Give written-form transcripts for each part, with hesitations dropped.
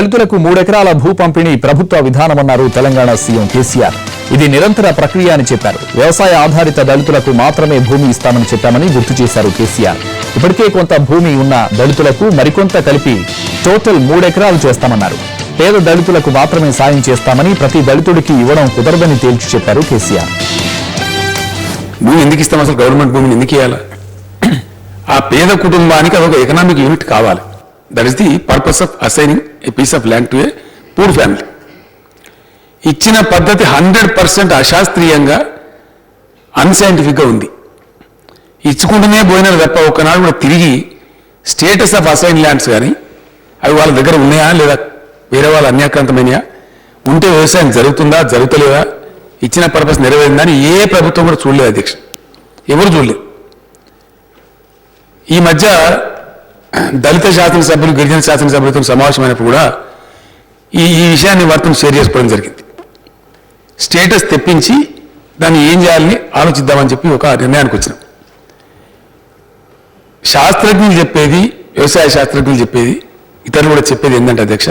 దళితులకు 3 ఎకరాల భూ పంపిణీ ప్రభుత్వ విధానమన్నారు తెలంగాణ సీఎం కేసీఆర్. ఇది నిరంతర ప్రక్రియ అని చెప్పారు. వ్యవసాయ ఆధారిత దళితులకు మాత్రమే భూమి ఇస్తామని చెప్పామని గుర్తు చేశారు కేసీఆర్. ఇప్పటికే కొంత భూమి ఉన్న దళితులకు మరికొంత కలిపి టోటల్ 3 ఎకరాలు చేస్తామన్నారు. పేద దళితులకు మాత్రమే సాయం చేస్తామని, ప్రతి దళితుడికి ఇవ్వడం కుదరదని తేల్చి చెప్పారు కేసీఆర్. భూమి ఎందుకు ఇస్తాం? అసలు గవర్నమెంట్ భూమిని ఎందుకు ఇవ్వాలి? ఆ పేద కుటుంబానికి అదొక ఎకనామిక్ యూనిట్ కావాలి. That is the purpose of assigning a piece of land to a poor family. ఇచ్చిన పద్ధతి 100% అశాస్త్రీయంగా, అన్సైంటిఫిక్గా ఉంది. ఇచ్చుకుంటూనే పోయినారు తప్ప ఒక్కనాడు కూడా తిరిగి స్టేటస్ ఆఫ్ అసైన్ ల్యాండ్స్ కానీ అవి వాళ్ళ దగ్గర ఉన్నాయా లేదా వేరే వాళ్ళ అన్యాక్రాంతమైనయా, ఉంటే వ్యవసాయం జరుగుతుందా జరుగుతలేదా, ఇచ్చిన పర్పస్ నెరవేరిందని ఏ ప్రభుత్వం కూడా చూడలేదు అధ్యక్ష, ఎవరు చూడలేదు. ఈ మధ్య దళిత శాసనసభ్యులు గిరిజన శాసనసభ్యులతో సమావేశమైనప్పుడు కూడా ఈ విషయాన్ని వారితో షేర్ చేసుకోవడం జరిగింది. స్టేటస్ తెప్పించి దాన్ని ఏం చేయాలని ఆలోచిద్దామని చెప్పి ఒక నిర్ణయానికి వచ్చినాం. శాస్త్రజ్ఞులు చెప్పేది, వ్యవసాయ శాస్త్రజ్ఞులు చెప్పేది, ఇతరులు కూడా చెప్పేది ఏంటంటే అధ్యక్ష,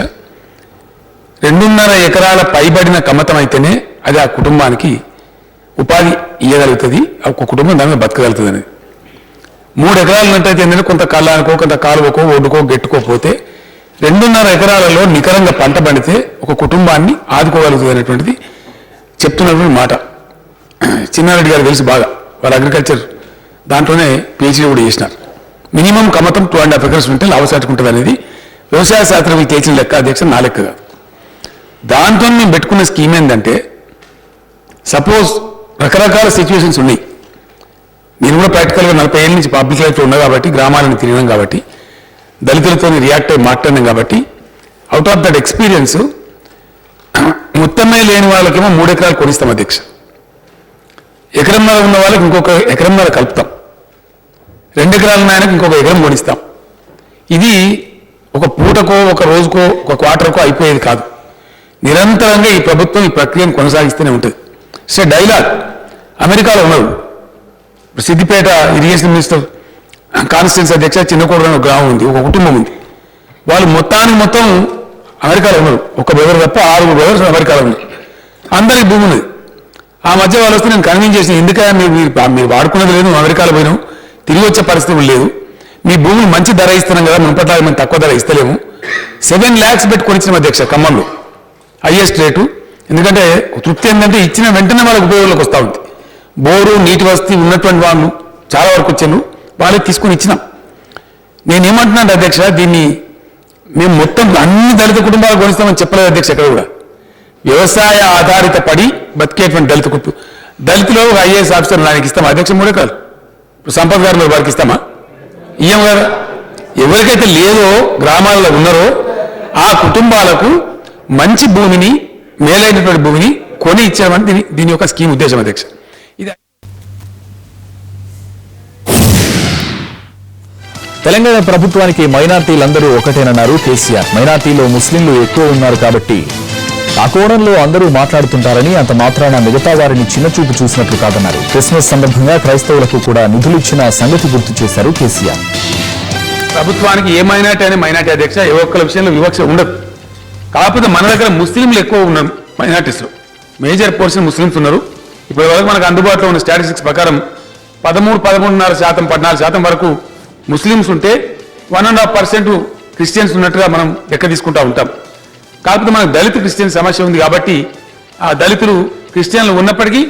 2.5 ఎకరాల పైబడిన కమ్మతం అయితేనే అది ఆ కుటుంబానికి ఉపాధి ఇవ్వగలుగుతుంది, ఒక కుటుంబం దాని మీద బతకగలుగుతుంది అనేది. 3 ఎకరాలు ఉన్నట్టయితే ఏంటంటే కొంత కళ్ళానికో కొంత కాలువకో ఒడ్డుకో గెట్టుకోపోతే 2.5 ఎకరాలలో నికరంగా పంట పండితే ఒక కుటుంబాన్ని ఆదుకోగలుగుతుంది అనేటువంటిది చెప్తున్నటువంటి మాట. చిన్నారెడ్డి గారు తెలుసు బాగా, వాళ్ళు అగ్రికల్చర్ దాంట్లోనే పిహెచ్డీ కూడా చేసినారు. మినిమం కమ్మతం 2.5 ఎకర్స్ ఉంటే లాభసాటుకుంటుంది అనేది వ్యవసాయ శాస్త్రవేత్తలు చేసిన లెక్క అధ్యక్ష, నా లెక్క కాదు. దాంతో మేము పెట్టుకున్న స్కీమ్ ఏంటంటే, సపోజ్ రకరకాల సిచ్యువేషన్స్ ఉన్నాయి. నేను కూడా ప్రాక్టికల్గా 40 ఏళ్ళ నుంచి పబ్లిక్ లైఫ్లో ఉన్నా కాబట్టి, గ్రామాలను తిరిగినాం కాబట్టి, దళితులతో రియాక్ట్ అయ్యి మాట్లాడినాం కాబట్టి, అవుట్ ఆఫ్ దట్ ఎక్స్పీరియన్స్ మొత్తమే లేని వాళ్ళకేమో 3 ఎకరాలు కొనిస్తాం అధ్యక్ష. ఎకరంన్నర ఉన్న వాళ్ళకి ఇంకొక ఎకరంన్నర కలుపుతాం. 2 ఎకరాల నాయనకు ఇంకొక ఎకరం కొనిస్తాం. ఇది ఒక పూటకో ఒక రోజుకో ఒక క్వార్టర్కో అయిపోయేది కాదు. నిరంతరంగా ఈ ప్రభుత్వం ఈ ప్రక్రియను కొనసాగిస్తూనే ఉంటుంది. సో డైలాగ్ అమెరికాలో ఉన్నారు. సిద్దిపేట ఇరిగేషన్ మినిస్టర్ కాన్స్టిట్యూన్సీ అధ్యక్ష చిన్నకోడలో ఒక గ్రామం ఉంది, ఒక కుటుంబం ఉంది. వాళ్ళు మొత్తం అమెరికాలో ఉన్నారు. ఒక బ్రదర్ తప్ప 6 బ్రదర్స్ అమెరికాలో ఉన్నారు. అందరికి భూమి ఉన్నది. ఆ మధ్య వాళ్ళు వస్తే నేను కన్విన్స్ చేసిన, ఎందుకని మీరు వాడుకున్నది లేదు, అమెరికాలో పోయినాం, తిరిగి వచ్చే పరిస్థితి లేదు, మీ భూములు మంచి ధర ఇస్తున్నాం కదా, మునుపట్లాగా మేము తక్కువ ధర ఇస్తలేము. 7 lakhs పెట్టి కొనిచ్చిన అధ్యక్ష ఖమ్మంలో, హైయెస్ట్ రేటు. ఎందుకంటే తృప్తి ఏంటంటే ఇచ్చిన వెంటనే వాళ్ళకి ఉపయోగంలోకి వస్తూ ఉంది. బోరు నీటి వసతి ఉన్నటువంటి వాళ్ళు చాలా వరకు వచ్చాను, వాళ్ళకి తీసుకొని ఇచ్చినాం. నేనేమంటున్నాను అధ్యక్ష, దీన్ని మేము మొత్తం అన్ని దళిత కుటుంబాలు కొనిస్తామని చెప్పలేదు అధ్యక్ష. ఎక్కడ కూడా వ్యవసాయ ఆధారిత పడి బతికేటువంటి దళితులు ఒక ఐఏఎస్ ఆఫీసర్ నాకు ఇస్తామా అధ్యక్ష? 3 ఎకరాలు సంపత్ గారు వారికి ఇస్తామా? ఇయ్యం కదా. ఎవరికైతే లేదో గ్రామాల్లో ఉన్నారో ఆ కుటుంబాలకు మంచి భూమిని, మేలైనటువంటి భూమిని కొని ఇచ్చామని దీని యొక్క స్కీమ్ ఉద్దేశం అధ్యక్ష. ఇది తెలంగాణ ప్రభుత్వానికి మైనార్టీలందరూ ఒకటేనన్నారు కేసీఆర్. మైనార్టీలో ముస్లింలు ఎక్కువ ఉన్నారు కాబట్టి ఆ కోణంలో అందరూ మాట్లాడుతుంటారని, అంత మాత్రాన మిగతా వారిని చిన్నచూపు చూసినట్లు కాదన్నారు. క్రిస్మస్ సందర్భంగా క్రైస్తవులకు కూడా నిధులిచ్చిన సంగతి గుర్తు చేశారు కేసీఆర్. ప్రభుత్వానికి ఏ మైనార్టీ అనే మైనార్టీ అధ్యక్ష, ఏ ఒక్కల విషయంలో వివక్ష ఉండదు. కాకపోతే మన దగ్గర ముస్లింలు ఎక్కువ ఉన్నారు. మైనార్టీస్లో మేజర్ పోర్షన్ ముస్లిమ్స్ ఉన్నారు. ఇప్పటి వరకు మనకు అందుబాటులో ఉన్న స్టాటిస్టిక్స్ ప్రకారం 13.5% 14% వరకు ముస్లిమ్స్ ఉంటే 1.5% క్రిస్టియన్స్ ఉన్నట్టుగా మనం లెక్క తీసుకుంటూ ఉంటాం. కాకపోతే మనకు దళిత క్రిస్టియన్ సమస్య ఉంది కాబట్టి ఆ దళితులు క్రిస్టియన్లు ఉన్నప్పటికీ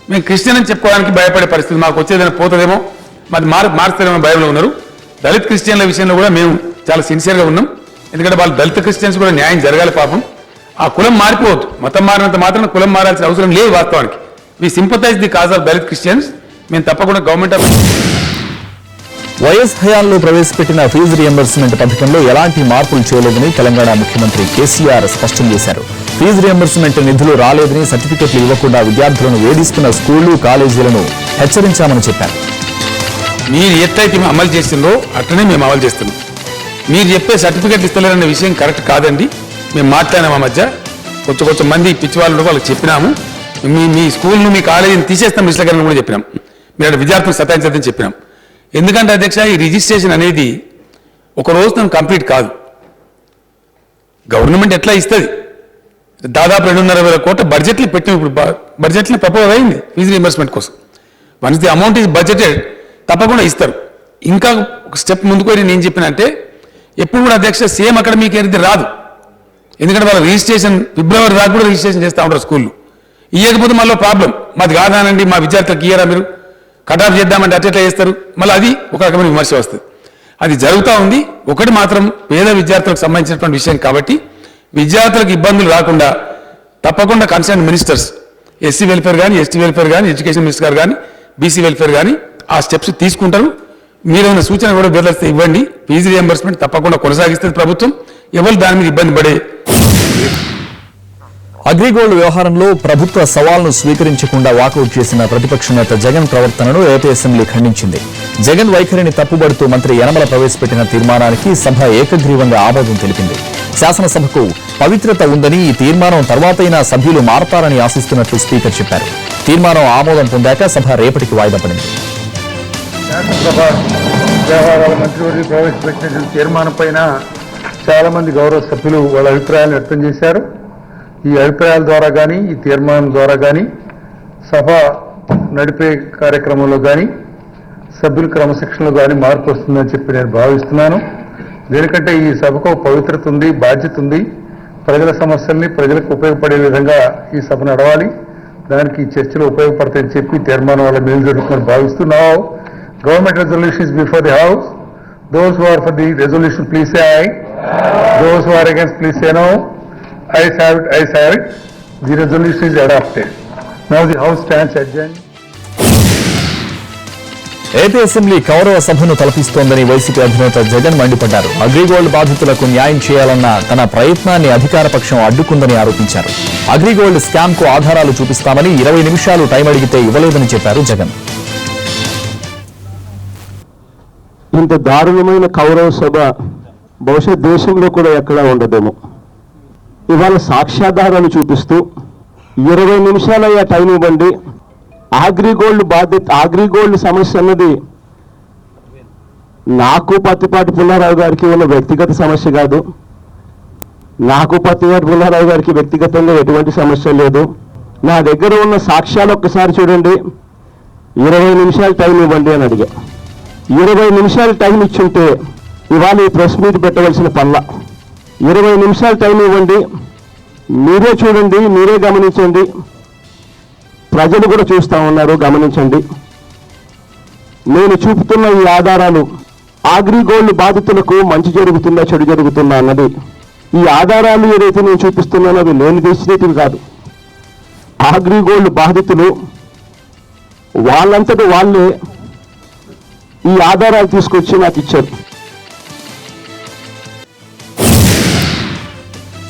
మేము క్రిస్టియన్ అని చెప్పుకోవడానికి భయపడే పరిస్థితి, మాకు వచ్చేదైనా పోతుందేమో, మాది మారుస్తారేమో భయంలో ఉన్నారు. దళిత క్రిస్టియన్ల విషయంలో కూడా మేము చాలా సిన్సియర్గా ఉన్నాం. ఎందుకంటే వాళ్ళు దళిత క్రిస్టియన్స్ కూడా న్యాయం జరగాలి పాపం. ఆ కులం మారిపోవద్దు, మతం మారినంత మాత్రం కులం మారాల్సిన అవసరం లేదు. వాస్తవానికి we sympathise the cause of Dalit Christians. మేము తప్పకుండా గవర్నమెంట్ ఆఫ్ వైఎస్ హయాంలో ప్రవేశపెట్టిన ఫీజు రియంబర్స్మెంట్ పథకంలో ఎలాంటి మార్పులు చేయలేదని తెలంగాణ ముఖ్యమంత్రి కేసీఆర్ స్పష్టం చేశారు. ఫీజు రియంబర్స్మెంట్ నిధులు రాలేదని, సర్టిఫికెట్లు ఇవ్వకుండా విద్యార్థులను వేధిస్తున్న స్కూళ్లు, కాలేజీలను హెచ్చరించామని చెప్పారు. మీరు ఎట్లయితే అమలు చేసిందో అట్లనే మేము అమలు చేస్తున్నాం. మీరు చెప్పే సర్టిఫికెట్లు ఇస్తలేరనే విషయం కరెక్ట్ కాదండి. మేము మాట్లాడినాం, ఆ మధ్య కొంచెం మంది పిచ్చి వాళ్ళు వాళ్ళకి చెప్పినాము, మీ స్కూల్ను మీ కాలేజీని తీసేస్తాం మిస్టర్ కూడా చెప్పినాం. మీరు విద్యార్థులు సతాయించదని చెప్పినాం. ఎందుకంటే అధ్యక్ష, ఈ రిజిస్ట్రేషన్ అనేది ఒక రోజుతో కంప్లీట్ కాదు. గవర్నమెంట్ ఎట్లా ఇస్తుంది? దాదాపు 2,500 కోట్ల బడ్జెట్లు పెట్టిన ఇప్పుడు బడ్జెట్లో ప్రపోజ్ అయింది ఫీజు రీయింబర్స్మెంట్ కోసం. Once the amount is budgeted తప్పకుండా ఇస్తారు. ఇంకా ఒక స్టెప్ ముందుకు వెళ్ళి నేను చెప్పినంటే ఎప్పుడు కూడా అధ్యక్ష సేమ్ అకాడమిక్ ఇయర్ రాదు. ఎందుకంటే వాళ్ళ రిజిస్ట్రేషన్ ఫిబ్రవరి దాకా కూడా రిజిస్ట్రేషన్ చేస్తూ ఉంటారు స్కూళ్ళు. ఇవ్వకపోతే మళ్ళీ ప్రాబ్లం, మాది కాదానండి మా విద్యార్థులకు ఇయ్యరా మీరు, కట్ ఆఫ్ చేద్దామంటే అట్లా చేస్తారు, మళ్ళీ అది ఒక రకమైన విమర్శ వస్తుంది. అది జరుగుతూ ఉంది. ఒకటి మాత్రం పేద విద్యార్థులకు సంబంధించినటువంటి విషయం కాబట్టి విద్యార్థులకు ఇబ్బందులు రాకుండా తప్పకుండా కన్సర్న్ మినిస్టర్స్ ఎస్సీ వెల్ఫేర్ కానీ, ఎస్టీ వెల్ఫేర్ కానీ, ఎడ్యుకేషన్ మినిస్టర్ గారు కానీ, బీసీ వెల్ఫేర్ కానీ ఆ స్టెప్స్ తీసుకుంటారు. మీరేమైనా సూచన కూడా బెదిరిస్తే ఇవ్వండి. ఫీజు రియంబర్స్మెంట్ తప్పకుండా కొనసాగిస్తుంది ప్రభుత్వం. ఎవరు దాని మీద ఇబ్బంది పడే. అగ్రిగోల్డ్ వ్యవహారంలో ప్రభుత్వ సవాల్ను స్వీకరించకుండా వాకౌట్ చేసిన ప్రతిపక్ష నేత జగన్ ప్రవర్తనను ఏపీ అసెంబ్లీ ఖండించింది. జగన్ వైఖరిని తప్పుబడుతూ మంత్రి యనమల ప్రవేశపెట్టిన తీర్మానానికి సభ ఏకగ్రీవంగా ఆమోదం తెలిపింది. శాసనసభకు పవిత్రత ఉందని ఈ తీర్మానం తర్వాతైనా సభ్యులు మారతారని ఆశిస్తున్నట్లు స్పీకర్ చెప్పారు. తీర్మానం ఆమోదం పొందాక సభ రేపటికి వాయిదా పడింది. శాసనసభ వ్యవహారాల మంత్రివర్యులు ప్రవేశపెట్టిన తీర్మానం పైన చాలా మంది గౌరవ సభ్యులు వాళ్ళ అభిప్రాయాలు వ్యక్తం చేశారు. ఈ అభిప్రాయాల ద్వారా కానీ, ఈ తీర్మానం ద్వారా కానీ సభ నడిపే కార్యక్రమంలో కానీ సభ్యుల క్రమశిక్షణలో కానీ మార్పు వస్తుందని చెప్పి నేను భావిస్తున్నాను. దేనికంటే ఈ సభకు పవిత్రత ఉంది, బాధ్యత ఉంది. ప్రజల సమస్యల్ని ప్రజలకు ఉపయోగపడే విధంగా ఈ సభ నడవాలి. దానికి ఈ చర్చలు ఉపయోగపడతాయని చెప్పి తీర్మానం వల్ల మేలు జరుగుతుందని భావిస్తున్నాం. Government resolution is before the house. Those who are for the resolution, please say aye. Those who are against, please say no. Ayes have it, ayes have it. The resolution is adopted. Now the House stands adjourned. AP assembly Kaurava సభను తలపిస్తోందని YCP అధినేత జగన్ మండిపడ్డారు. అగ్రిగోల్డ్ బాధితులకు న్యాయం చేయాలన్న తన ప్రయత్నాన్ని అధికార పక్షం అడ్డుకుందని ఆరోపించారు. అగ్రిగోల్డ్ స్కామ్ కు ఆధారాలు చూపిస్తామని 20 నిమిషాలు టైం అడిగితే ఇవ్వలేదని చెప్పారు జగన్. ఇంత దారుణమైన కౌరవ సభ బహుశా దేశంలో కూడా ఎక్కడా ఉండదేమో. ఇవాళ సాక్ష్యాధారాలు చూపిస్తూ 20 నిమిషాలయ్యా టైం ఇవ్వండి. అగ్రిగోల్డ్ సమస్య అన్నది నాకు పత్తిపాటి పుల్లారావు గారికి ఉన్న వ్యక్తిగత సమస్య కాదు. నాకు పత్తిపాటి పుల్లారావు గారికి వ్యక్తిగతంగా ఎటువంటి సమస్య లేదు. నా దగ్గర ఉన్న సాక్ష్యాలు ఒక్కసారి చూడండి. 20 నిమిషాలు టైం ఇవ్వండి అని అడిగా. 20 నిమిషాలు టైం ఇచ్చుంటే ఇవాళ ఈ ప్రెస్ మీట్ పెట్టవలసిన పనుల. 20 నిమిషాలు టైం ఇవ్వండి. మీరే చూడండి, మీరే గమనించండి. ప్రజలు కూడా చూస్తూ ఉన్నారు, గమనించండి. నేను చూపుతున్న ఈ ఆధారాలు అగ్రిగోల్డ్ బాధితులకు మంచి జరుగుతుందా చెడు జరుగుతుందా అన్నది. ఈ ఆధారాలు ఏదైతే నేను చూపిస్తున్నానో అవి నేను తీసినవి కాదు. అగ్రిగోల్డ్ బాధితులు వాళ్ళంతటి వాళ్ళే ఈ ఆధారాలు తీసుకొచ్చి నాకు ఇచ్చారు.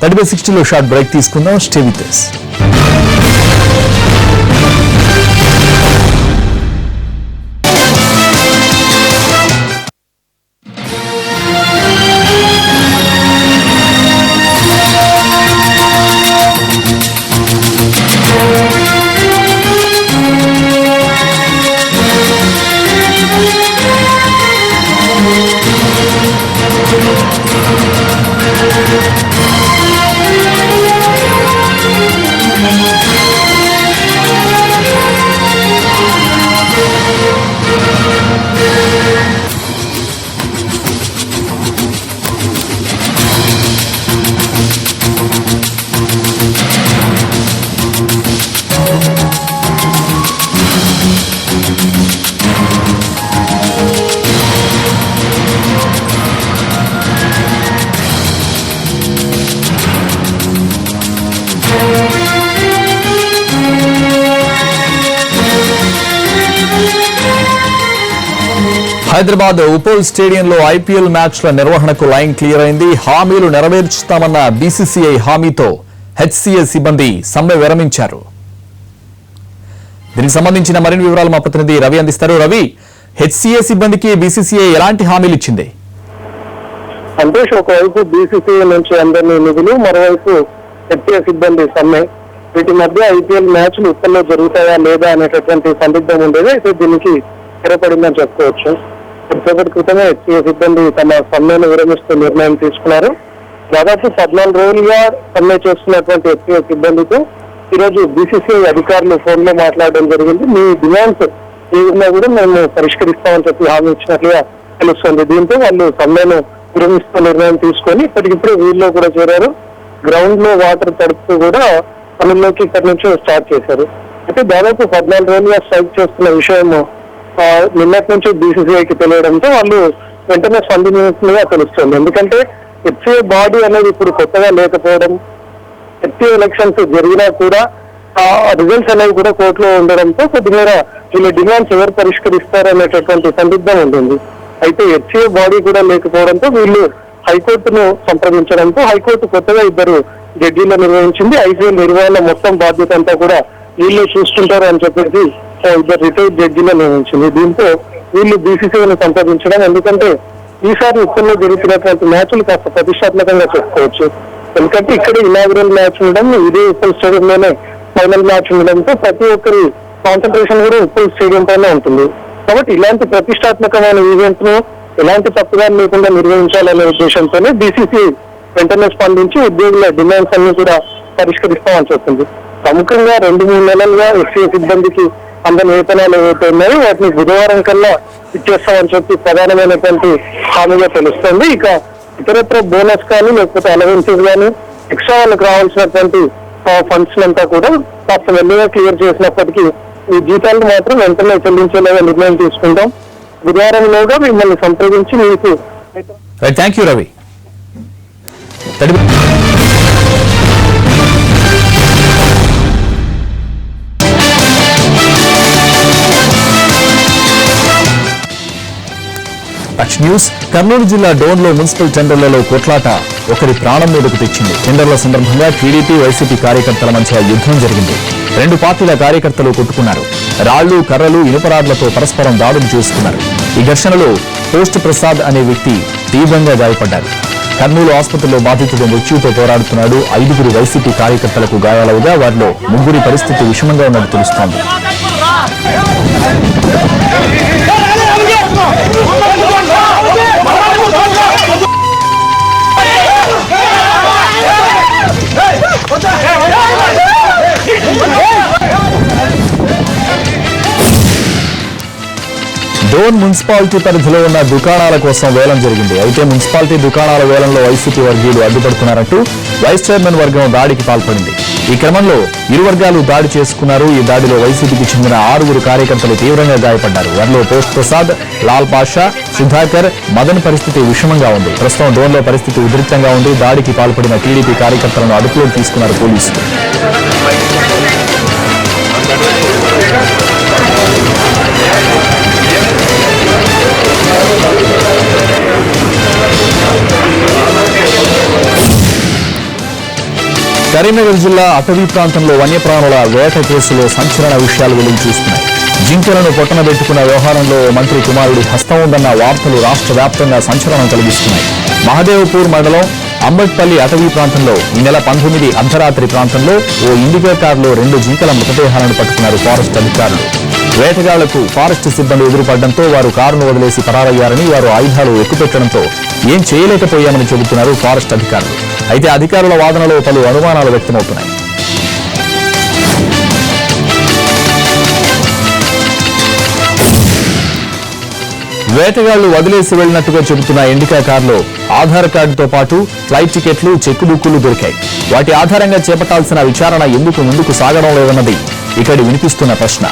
30/60లో షార్ట్ బ్రేక్ తీసుకుందాం. Stay with us. హైదరాబాద్ ఉపోల్ స్టేడియంలో ఐపీఎల్ మ్యాచ్ల నిర్వహణకు లైన్ క్లియర్ అయింది. హామీలు నెరవేర్చుతామన్న బీసీసీఐ హామీతో హెచ్సీఏ సిబ్బంది సమ్మె విరమించారు. దీనికి సంబంధించిన మరిన్ని వివరాలు మా ప్రతినిధి రవి అందిస్తారు. రవి, హెచ్సీఏ సిబ్బందికి బీసీసీఐ ఎలాంటి హామీలు ఇచ్చింది? సంతోష్, ఒకవైపు బీసీసీఐ నుంచి అందరినీ నిధులు, మరోవైపు హెచ్సీఏ సిబ్బంది సమ్మె. వీటి మధ్య ఐపీఎల్ మ్యాచ్లు ఉప్పల్లో జరుగుతాయా లేదా అనేటటువంటి సందిగ్ధం ఉండేది. అయితే దీనికి స్థిరపడిందని చెప్పుకోవచ్చు. కొద్దిసేపటి క్రితమే హెచ్సీఏ సిబ్బంది తమ సమ్మెను విరమిస్తూ నిర్ణయం తీసుకున్నారు. దాదాపు 14 రోజులుగా సమ్మె చేస్తున్నటువంటి ఎస్పీఓ సిబ్బందితో ఈరోజు బీసీసీఐ అధికారులు ఫోన్ లో మాట్లాడడం జరిగింది. మీ డిమాండ్స్ ఏదైనా కూడా మేము పరిష్కరిస్తామని చెప్పి హామీ ఇచ్చినట్లుగా తెలుస్తుంది. దీంతో వాళ్ళు సమ్మెను విరమిస్తూ నిర్ణయం తీసుకొని ఇప్పటికిప్పుడే వీళ్ళు కూడా చేరారు. గ్రౌండ్ లో వాటర్ తడుపుతూ కూడా పనుల్లోకి ఇక్కడి నుంచి స్టార్ట్ చేశారు. అయితే దాదాపు 14 రోజులుగా స్ట్రైక్ చేస్తున్న విషయం నిన్నటి నుంచి బీసీసీఐకి తెలియడంతో వాళ్ళు వెంటనే స్పందించినట్టుగా తెలుస్తుంది. ఎందుకంటే హెచ్ఏ బాడీ అనేది ఇప్పుడు కొత్తగా లేకపోవడం, హెచ్ఏ ఎలక్షన్స్ జరిగినా కూడా ఆ రిజల్ట్స్ అనేవి కూడా కోర్టులో ఉండడంతో కొద్దిమేర వీళ్ళ డిమాండ్స్ ఎవరు పరిష్కరిస్తారు అనేటటువంటి సందిగ్ధం ఉంటుంది. అయితే హెచ్ఏ బాడీ కూడా లేకపోవడంతో వీళ్ళు హైకోర్టును సంప్రదించడంతో హైకోర్టు కొత్తగా 2 జడ్జీలు నిర్వహించింది. ఐపీఎల్ నిర్వహణ మొత్తం బాధ్యత అంతా కూడా వీళ్ళు చూస్తుంటారు అని చెప్పేసి 2 రిటైర్డ్ జడ్జీలు నిర్వహించింది. దీంతో వీళ్ళు బీసీసీఐని సంప్రదించడం, ఎందుకంటే ఈసారి ఉప్పల్లో జరుగుతున్నటువంటి మ్యాచ్లు కాస్త ప్రతిష్టాత్మకంగా చెప్పుకోవచ్చు. ఎందుకంటే ఇక్కడ ఇనాగ్రల్ మ్యాచ్ ఉండడం, ఇదే ఉప్పల్ స్టేడియంలోనే ఫైనల్ మ్యాచ్ ఉండడంతో ప్రతి ఒక్కరి కాన్సన్ట్రేషన్ కూడా ఉప్పల్ స్టేడియం పైన ఉంటుంది. కాబట్టి ఇలాంటి ప్రతిష్టాత్మకమైన ఈవెంట్ ను ఎలాంటి తప్పుగా లేకుండా నిర్వహించాలనే ఉద్దేశంతోనే బీసీసీఐ వెంటనే స్పందించి ఉద్యోగుల డిమాండ్స్ అన్ని కూడా పరిష్కరిస్తామని చెప్తుంది. ప్రముఖంగా 2-3 నెలలుగా ఎస్సీ సిబ్బందికి అందని వేతనాలు ఏవైతే ఉన్నాయో వాటిని బుధవారం కల్లా ఇచ్చేస్తామని చెప్పి ప్రధానమైనటువంటి హామీగా తెలుస్తుంది. ఇక ఇతరత్ర బోనస్ కానీ లేకపోతే అలవెన్సెస్ కానీ ఎక్స్ట్రా వాళ్ళకి రావాల్సినటువంటి ఫండ్స్ అంతా కూడా కాస్త వెళ్లిగా క్లియర్ చేసినప్పటికీ ఈ జీతాలు మాత్రం వెంటనే చెల్లించేలాగా నిర్ణయం తీసుకుంటాం. బుధవారంలోగా మిమ్మల్ని సంప్రదించి మీకు thank you Ravi. News. Kurnool జిల్లా డోన్లో మున్సిపల్ టెండర్లలో కొట్లాట ఒకరి ప్రాణం మీదకు తెచ్చింది. టెండర్ల సందర్భంగా టీడీపీ వైసీపీ కార్యకర్తల మధ్య యుద్ధం జరిగింది. 2 పార్టీల కార్యకర్తలు కొట్టుకున్నారు. రాళ్లు, కర్రలు, ఇనుపరాడ్లతో పరస్పరం దాడులు చేసుకున్నారు. ఈ ఘర్షణలో పోస్ట్ ప్రసాద్ అనే వ్యక్తి తీవ్రంగా గాయపడ్డారు. కర్నూలు ఆసుపత్రిలో బాధితుడు మృత్యుతో పోరాడుతున్నాడు. 5 వైసీపీ కార్యకర్తలకు గాయాలవుగా వారిలో 3 పరిస్థితి విషమంగా ఉన్నట్టు తెలుస్తోంది. డోన్ మున్సిపాలిటీ పరిధిలో ఉన్న దుకాణాల కోసం వేలం జరిగింది. అయితే మున్సిపాలిటీ దుకాణాల వేలంలో వైసీపీ వర్గీయులు అడ్డుపడుతున్నారంటూ వైస్ చైర్మన్ వర్గం దాడికి పాల్పడింది. ఈ క్రమంలో ఇరు వర్గాలు దాడి చేసుకున్నారు. ఈ దాడిలో వైసీపీకి చెందిన 6 కార్యకర్తలు తీవ్రంగా గాయపడ్డారు. వారిలో పోస్ట్ ప్రసాద్, లాల్ పాషా, సుధాకర్, మదన్ పరిస్థితి విషమంగా ఉంది. ప్రస్తుతం డోన్లో పరిస్థితి ఉధృతంగా ఉంది. దాడికి పాల్పడిన టీడీపీ కార్యకర్తలను అదుపులోకి తీసుకున్నారు పోలీసులు. కరీంనగర్ జిల్లా అటవీ ప్రాంతంలో వన్యప్రాణుల వేట కేసులో సంచలన విషయాలు వెలుగు చూస్తున్నాయి. జింకలను పొట్టనబెట్టుకున్న వ్యవహారంలో మంత్రి కుమారుడి హస్తం ఉందన్న వార్తలు రాష్ట్ర వ్యాప్తంగా సంచలనం కలిగిస్తున్నాయి. మహదేవ్పూర్ మండలం అంబట్పల్లి అటవీ ప్రాంతంలో ఈ నెల 19 అర్ధరాత్రి ప్రాంతంలో ఓ ఇండిగా కారులో 2 జింకల మృతదేహాలను పట్టుకున్నారు ఫారెస్ట్ అధికారులు. వేటగాళ్లకు ఫారెస్ట్ సిబ్బంది ఎదురుపడడంతో వారు కారును వదిలేసి పరారయ్యారని, వారు ఆయుధాలు ఎక్కుపెట్టడంతో ఏం చేయలేకపోయామని చెబుతున్నారు ఫారెస్ట్ అధికారులు. అయితే అధికారుల వాదనలో పలు అనుమానాలు వ్యక్తమవుతున్నాయి. వేటగాళ్లు వదిలేసి వెళ్లినట్టుగా చెబుతున్న ఇండికా కారులో ఆధార్ కార్డుతో పాటు ఫ్లైట్ టికెట్లు, చెక్ బుక్కులు దొరికాయి. వాటి ఆధారంగా చేపట్టాల్సిన విచారణ ఎందుకు ముందుకు సాగడం లేదన్నది ఇక్కడి వినిపిస్తున్న ప్రశ్న.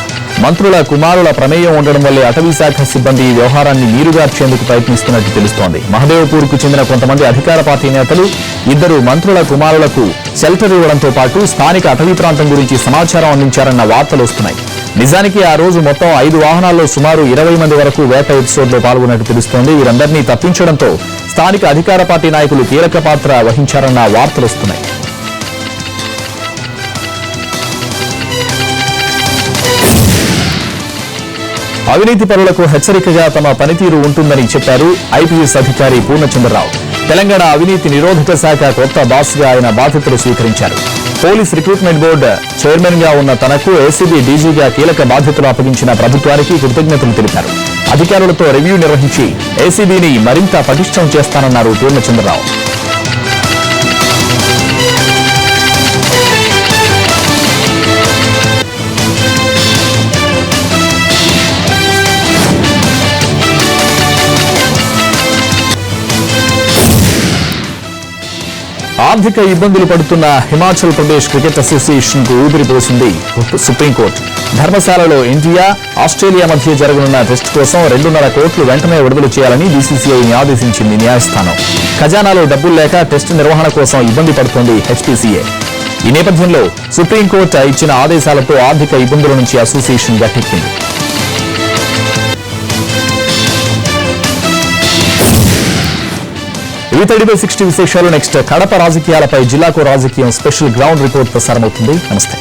మంత్రుల కుమారుల ప్రమేయం ఉండడం వల్లే అటవీ శాఖ సిబ్బంది ఈ వ్యవహారాన్ని నీరుగార్చేందుకు ప్రయత్నిస్తున్నట్టు తెలుస్తోంది. మహదేవ్పూర్కు చెందిన కొంతమంది అధికార పార్టీ నేతలు 2 మంత్రుల కుమారులకు షెల్టర్ ఇవ్వడంతో పాటు స్థానిక అటవీ ప్రాంతం గురించి సమాచారం అందించారన్న వార్తలు వస్తున్నాయి. నిజానికి ఆ రోజు మొత్తం 5 వాహనాల్లో సుమారు 20 మంది వరకు వేట ఎపిసోడ్లో పాల్గొన్నట్టు తెలుస్తోంది. వీరందరినీ తప్పించడంతో స్థానిక అధికార పార్టీ నాయకులు కీలక పాత్ర వహించారన్న వార్తలు వస్తున్నాయి. అవినీతి పరులకు హెచ్చరికగా తమ పనితీరు ఉంటుందని చెప్పారు ఐపీఎస్ అధికారి పూర్ణచంద్రరావు. తెలంగాణ అవినీతి నిరోధక శాఖ కొత్త బాస్గా ఆయన బాధ్యతలు స్వీకరించారు. పోలీస్ రిక్రూట్మెంట్ బోర్డు చైర్మన్ గా ఉన్న తనకు ఏసీబీ డీజీగా కీలక బాధ్యతలు అప్పగించిన ప్రభుత్వానికి కృతజ్ఞతలు తెలిపారు. అధికారులతో రివ్యూ నిర్వహించి ఏసీబీని మరింత పటిష్టం చేస్తానన్నారు పూర్ణచంద్రరావు. ఆర్థిక ఇబ్బందులు పడుతున్న హిమాచల్ ప్రదేశ్ క్రికెట్ అసోసియేషన్ కు ఊపిరి పోసింది సుప్రీంకోర్టు. ధర్మశాలలో ఇండియా ఆస్ట్రేలియా మధ్య జరగనున్న టెస్ట్ కోసం 2.5 కోట్లు వెంటనే విడుదల చేయాలని బీసీసీఐని ఆదేశించింది న్యాయస్థానం. ఖజానాలో డబ్బులు లేక టెస్ట్ నిర్వహణ కోసం ఇబ్బంది పడుతోంది హెచ్పీసీఏ. ఈ నేపథ్యంలో సుప్రీంకోర్టు ఇచ్చిన ఆదేశాలతో ఆర్థిక ఇబ్బందుల నుంచి అసోసియేషన్ గట్టెక్కింది. ఇవి 30/60 విశేషాలు. నెక్స్ట్ కడప రాజకీయాలపై జిల్లాకు రాజకీయం స్పెషల్ గ్రౌండ్ రిపోర్ట్ ప్రసారమవుతుంది. నమస్తే.